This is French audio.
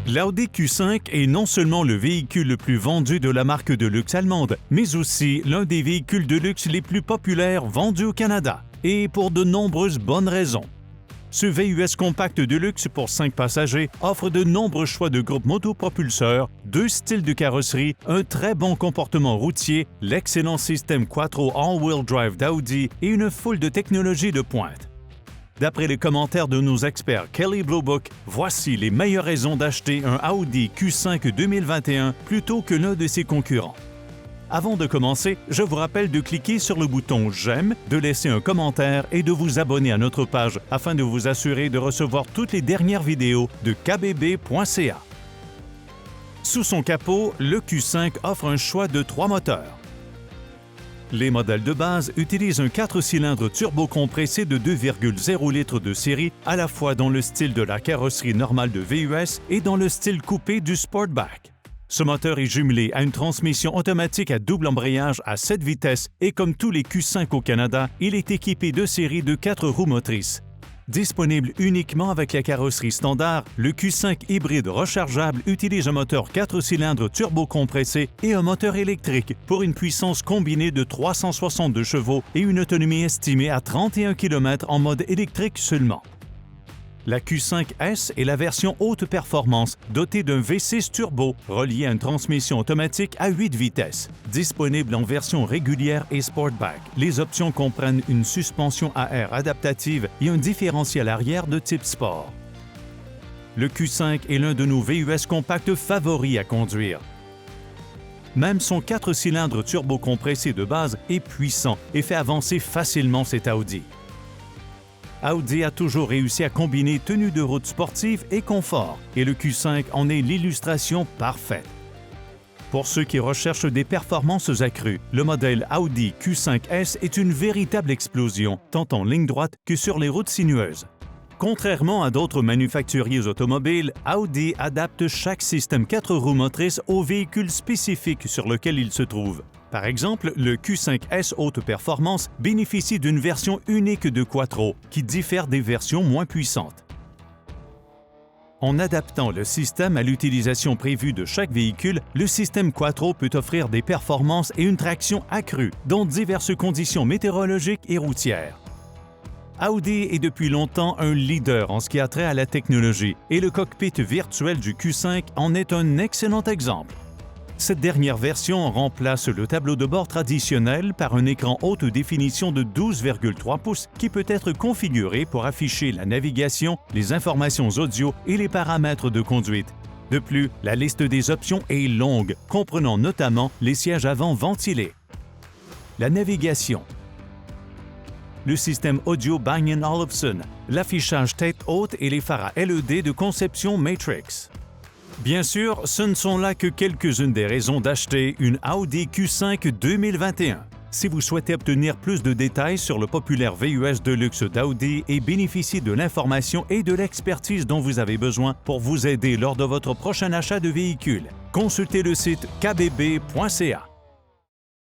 L'Audi Q5 est non seulement le véhicule le plus vendu de la marque de luxe allemande, mais aussi l'un des véhicules de luxe les plus populaires vendus au Canada, et pour de nombreuses bonnes raisons. Ce VUS compact de luxe pour 5 passagers offre de nombreux choix de groupes motopropulseurs, 2 styles de carrosserie, un très bon comportement routier, l'excellent système Quattro All-Wheel Drive d'Audi et une foule de technologies de pointe. D'après les commentaires de nos experts Kelley Blue Book, voici les meilleures raisons d'acheter un Audi Q5 2021 plutôt que l'un de ses concurrents. Avant de commencer, je vous rappelle de cliquer sur le bouton « J'aime », de laisser un commentaire et de vous abonner à notre page afin de vous assurer de recevoir toutes les dernières vidéos de kbb.ca. Sous son capot, le Q5 offre un choix de 3 moteurs. Les modèles de base utilisent un 4 cylindres turbo-compressé de 2,0 litres de série, à la fois dans le style de la carrosserie normale de VUS et dans le style coupé du Sportback. Ce moteur est jumelé à une transmission automatique à double embrayage à 7 vitesses et comme tous les Q5 au Canada, il est équipé de série de 4 roues motrices. Disponible uniquement avec la carrosserie standard, le Q5 hybride rechargeable utilise un moteur 4 cylindres turbo-compressé et un moteur électrique pour une puissance combinée de 362 chevaux et une autonomie estimée à 31 km en mode électrique seulement. La Q5S est la version haute performance dotée d'un V6 turbo relié à une transmission automatique à 8 vitesses. Disponible en version régulière et Sportback, les options comprennent une suspension à air adaptative et un différentiel arrière de type sport. Le Q5 est l'un de nos VUS compacts favoris à conduire. Même son 4 cylindres turbo-compressé de base est puissant et fait avancer facilement cet Audi. Audi a toujours réussi à combiner tenue de route sportive et confort, et le Q5 en est l'illustration parfaite. Pour ceux qui recherchent des performances accrues, le modèle Audi Q5S est une véritable explosion, tant en ligne droite que sur les routes sinueuses. Contrairement à d'autres manufacturiers automobiles, Audi adapte chaque système 4 roues motrices au véhicule spécifique sur lequel il se trouve. Par exemple, le Q5S Haute Performance bénéficie d'une version unique de Quattro qui diffère des versions moins puissantes. En adaptant le système à l'utilisation prévue de chaque véhicule, le système Quattro peut offrir des performances et une traction accrue dans diverses conditions météorologiques et routières. Audi est depuis longtemps un leader en ce qui a trait à la technologie et le cockpit virtuel du Q5 en est un excellent exemple. Cette dernière version remplace le tableau de bord traditionnel par un écran haute définition de 12,3 pouces qui peut être configuré pour afficher la navigation, les informations audio et les paramètres de conduite. De plus, la liste des options est longue, comprenant notamment les sièges avant ventilés. La navigation. Le système audio Bang & Olufsen, l'affichage tête haute et les phares à LED de conception Matrix. Bien sûr, ce ne sont là que quelques-unes des raisons d'acheter une Audi Q5 2021. Si vous souhaitez obtenir plus de détails sur le populaire VUS de luxe d'Audi et bénéficier de l'information et de l'expertise dont vous avez besoin pour vous aider lors de votre prochain achat de véhicule, consultez le site kbb.ca.